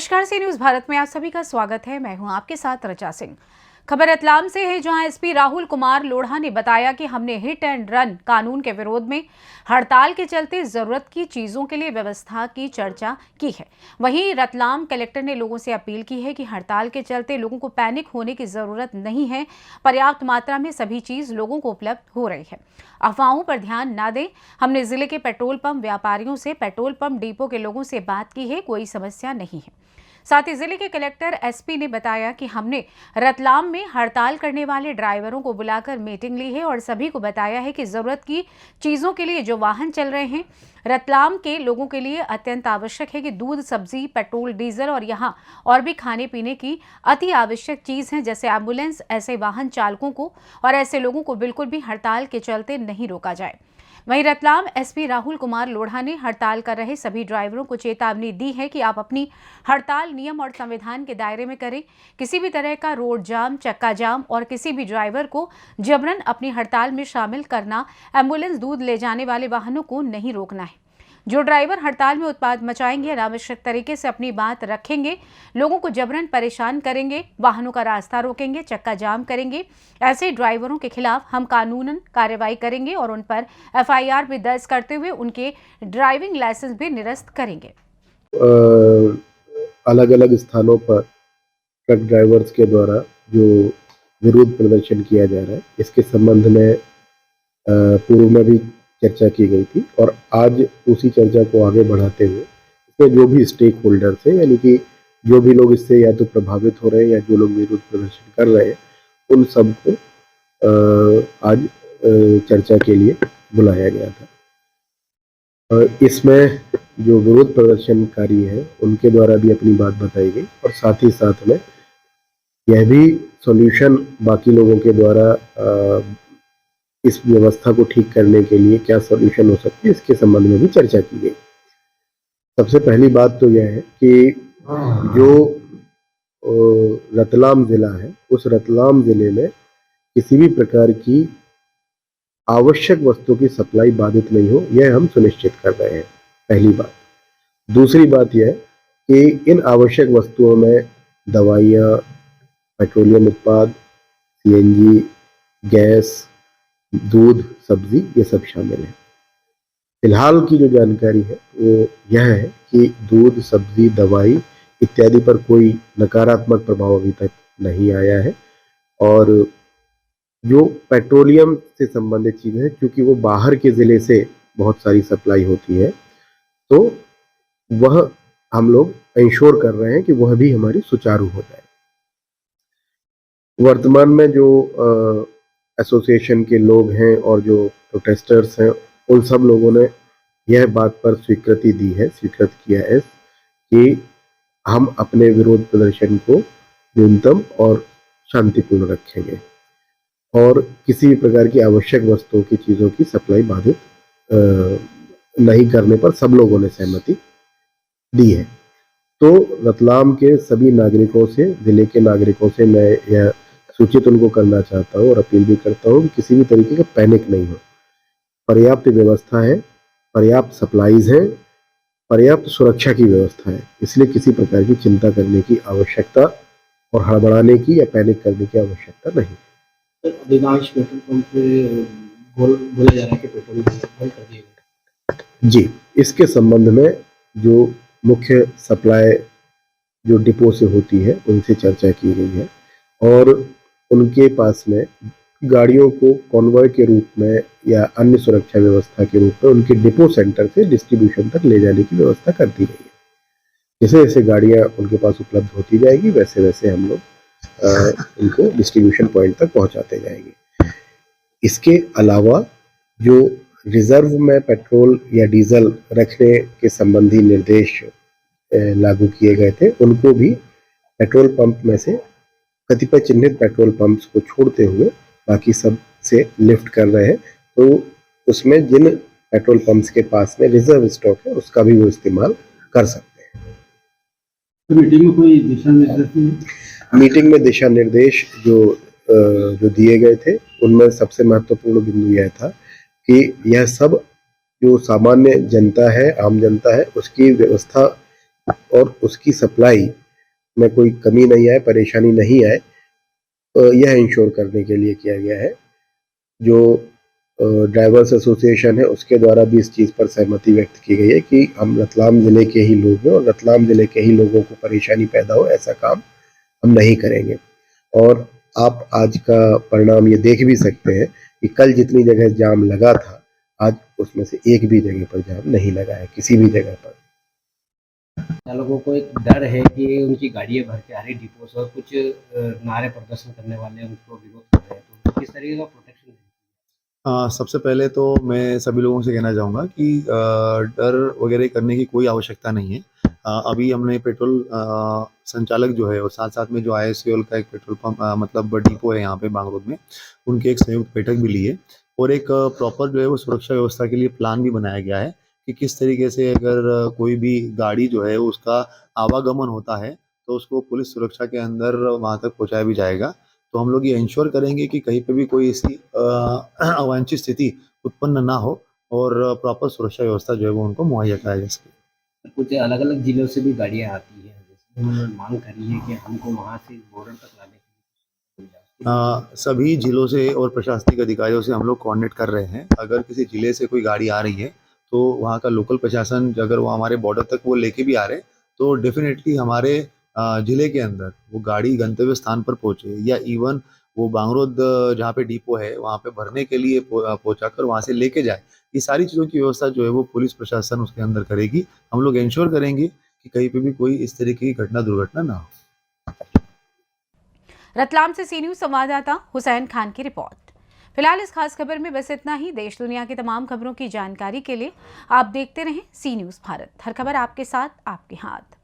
नमस्कार, सी न्यूज़ भारत में आप सभी का स्वागत है। मैं हूं आपके साथ रचा सिंह। खबर रतलाम से है, जहां एसपी राहुल कुमार लोढ़ा ने बताया कि हमने हिट एंड रन कानून के विरोध में हड़ताल के चलते जरूरत की चीजों के लिए व्यवस्था की चर्चा की है। वहीं रतलाम कलेक्टर ने लोगों से अपील की है कि हड़ताल के चलते लोगों को पैनिक होने की जरूरत नहीं है। पर्याप्त मात्रा में सभी चीज लोगों को उपलब्ध हो रही है। अफवाहों पर ध्यान न दें। हमने जिले के पेट्रोल पंप व्यापारियों से, पेट्रोल पंप डिपो के लोगों से बात की है, कोई समस्या नहीं है। साथ ही जिले के कलेक्टर एसपी ने बताया कि हमने रतलाम में हड़ताल करने वाले ड्राइवरों को बुलाकर मीटिंग ली है और सभी को बताया है कि जरूरत की चीजों के लिए जो वाहन चल रहे हैं रतलाम के लोगों के लिए अत्यंत आवश्यक है कि दूध, सब्जी, पेट्रोल, डीजल और यहाँ और भी खाने पीने की अति आवश्यक चीज है, जैसे एम्बुलेंस, ऐसे वाहन चालकों को और ऐसे लोगों को बिल्कुल भी हड़ताल के चलते नहीं रोका जाए। वहीं रतलाम एसपी राहुल कुमार लोढ़ा ने हड़ताल कर रहे सभी ड्राइवरों को चेतावनी दी है कि आप अपनी हड़ताल नियम और संविधान के दायरे में करें। किसी भी तरह का रोड जाम, चक्का जाम और किसी भी ड्राइवर को जबरन अपनी हड़ताल में शामिल करना, एम्बुलेंस, दूध ले जाने वाले वाहनों को नहीं रोकना है। जो ड्राइवर हड़ताल में उत्पात मचाएंगे, अनावश्यक तरीके से अपनी बात रखेंगे, लोगों को जबरन परेशान करेंगे, वाहनों का रास्ता रोकेंगे, चक्का जाम करेंगे, ऐसे ड्राइवरों के खिलाफ हम कानूनन कार्रवाई करेंगे और उन पर एफआईआर भी दर्ज करते हुए उनके ड्राइविंग लाइसेंस भी निरस्त करेंगे। अलग अलग स्थानों पर ट्रक ड्राइवर्स के द्वारा जो विरोध प्रदर्शन किया जा रहा है, इसके संबंध में पूर्व में भी चर्चा की गई थी और आज उसी चर्चा को आगे बढ़ाते हुए इसमें जो भी स्टेक होल्डर्स हैं, यानी कि जो भी लोग इससे या तो प्रभावित हो रहे हैं या जो लोग विरोध प्रदर्शन कर रहे हैं, उन सबको आज चर्चा के लिए बुलाया गया था। इसमें जो विरोध प्रदर्शनकारी हैं उनके द्वारा भी अपनी बात बताई गई और साथ ही साथ में यह भी सॉल्यूशन बाकी लोगों के द्वारा इस व्यवस्था को ठीक करने के लिए क्या सॉल्यूशन हो सकती है, इसके संबंध में भी चर्चा की गई। सबसे पहली बात तो यह है कि जो रतलाम जिला है, उस रतलाम जिले में किसी भी प्रकार की आवश्यक वस्तुओं की सप्लाई बाधित नहीं हो, यह हम सुनिश्चित कर रहे हैं, पहली बात। दूसरी बात यह कि इन आवश्यक वस्तुओं में दवाइयाँ, पेट्रोलियम उत्पाद, सीएनजी, गैस, दूध, सब्जी, ये सब शामिल है। फिलहाल की जो जानकारी है वो यह है कि दूध, सब्जी, दवाई इत्यादि पर कोई नकारात्मक प्रभाव अभी तक नहीं आया है और जो पेट्रोलियम से संबंधित चीजें हैं, क्योंकि वो बाहर के जिले से बहुत सारी सप्लाई होती है, तो वह हम लोग इंश्योर कर रहे हैं कि वह भी हमारी सुचारू हो जाए। वर्तमान में जो एसोसिएशन के लोग हैं और जो प्रोटेस्टर्स हैं, उन सब लोगों ने यह बात पर स्वीकृत किया है कि हम अपने विरोध प्रदर्शन को न्यूनतम और शांतिपूर्ण रखेंगे और किसी भी प्रकार की आवश्यक वस्तुओं की चीज़ों की सप्लाई बाधित नहीं करने पर सब लोगों ने सहमति दी है। तो रतलाम के सभी नागरिकों से, जिले के नागरिकों से मैं यह सूचित उनको करना चाहता हूँ और अपील भी करता हूँ कि किसी भी तरीके का पैनिक नहीं हो। पर्याप्त व्यवस्था है, पर्याप्त सप्लाईज हैं, पर्याप्त सुरक्षा की व्यवस्था है, इसलिए किसी प्रकार की चिंता करने की आवश्यकता और हड़बड़ाने की या पैनिक करने की आवश्यकता नहीं। अधिकांश पेट्रोल पंप पे बोला जा रहा है कि पेट्रोल बंद कर दिए। जी, इसके संबंध में जो मुख्य सप्लाई जो डिपो से होती है उनसे चर्चा की गई है और उनके पास में गाड़ियों को कॉन्वॉय के रूप में या अन्य सुरक्षा व्यवस्था के रूप में उनके डिपो सेंटर से डिस्ट्रीब्यूशन तक ले जाने की व्यवस्था कर दी गई है। जैसे जैसे गाड़ियां उनके पास उपलब्ध होती जाएगी, वैसे वैसे हम लोग उनको डिस्ट्रीब्यूशन पॉइंट तक पहुंचाते जाएंगे। इसके अलावा जो रिजर्व में पेट्रोल या डीजल रखने के संबंधी निर्देश लागू किए गए थे, उनको भी पेट्रोल पंप में से कतिपय चिन्हित पेट्रोल पंप्स को छोड़ते हुए बाकी सब से लिफ्ट कर रहे हैं। तो उसमें जिन पेट्रोल पंप्स के पास में रिजर्व स्टॉक है उसका भी वो इस्तेमाल कर सकते हैं। तो मीटिंग में कोई दिशा निर्देश? मीटिंग में दिशा निर्देश जो दिए गए थे, उनमें सबसे महत्वपूर्ण बिंदु यह था कि यह सब जो सामान्य जनता है, आम जनता है, उसकी व्यवस्था और उसकी सप्लाई में कोई कमी नहीं आए, परेशानी नहीं आए, यह इंश्योर करने के लिए किया गया है। जो ड्राइवर्स एसोसिएशन है उसके द्वारा भी इस चीज़ पर सहमति व्यक्त की गई है कि हम रतलाम ज़िले के ही लोग हैं और रतलाम ज़िले के ही लोगों को परेशानी पैदा हो ऐसा काम हम नहीं करेंगे। और आप आज का परिणाम ये देख भी सकते हैं कि कल जितनी जगह जाम लगा था, आज उसमें से एक भी जगह पर जाम नहीं लगा है, किसी भी जगह पर। चालकों को एक डर है कि उनकी गाड़ियां भर के आ रही डिपो से और कुछ नारे प्रदर्शन करने वाले उनको विरोध कर रहे हैं, तो किस तरीके का प्रोटेक्शन है? सबसे पहले तो मैं सभी लोगों से कहना चाहूँगा कि डर वगैरह करने की कोई आवश्यकता नहीं है। अभी हमने पेट्रोल संचालक जो है और साथ साथ में जो IOCL का एक पेट्रोल पंप मतलब डिपो है यहाँ पे बांगरोड में, उनकी एक संयुक्त बैठक भी ली है और एक प्रॉपर जो है वो सुरक्षा व्यवस्था के लिए प्लान भी बनाया गया है कि किस तरीके से अगर कोई भी गाड़ी जो है उसका आवागमन होता है तो उसको पुलिस सुरक्षा के अंदर वहाँ तक पहुँचाया भी जाएगा। तो हम लोग ये इंश्योर करेंगे कि कहीं पे भी कोई ऐसी अवांछित स्थिति उत्पन्न ना हो और प्रॉपर सुरक्षा व्यवस्था जो है वो उनको मुहैया कराई जा सके। कुछ अलग अलग जिलों से भी गाड़ियां आती हैं, जैसे उन्होंने मांग करी है कि हमको वहां से बॉर्डर तक लाने के लिए सभी जिलों से और प्रशासनिक अधिकारियों से हम लोग कोऑर्डिनेट कर रहे हैं। अगर किसी जिले से कोई गाड़ी आ रही है तो वहाँ का लोकल प्रशासन अगर वो हमारे बॉर्डर तक वो लेके भी आ रहे हैं तो डेफिनेटली हमारे जिले के अंदर वो गाड़ी गंतव्य स्थान पर पहुँचे या इवन वो बांगरोद जहाँ पे डिपो है वहाँ पे भरने के लिए पहुँचा कर वहाँ से लेके जाए, ये सारी चीज़ों की व्यवस्था जो है वो पुलिस प्रशासन उसके अंदर करेगी। हम लोग इंश्योर करेंगे कि कहीं पे भी कोई इस तरीके की घटना दुर्घटना ना हो। रतलाम से सी न्यूज़ संवाददाता हुसैन खान की रिपोर्ट। फिलहाल इस खास खबर में बस इतना ही। देश दुनिया की तमाम खबरों की जानकारी के लिए आप देखते रहें सी न्यूज़ भारत। हर खबर आपके साथ, आपके हाथ।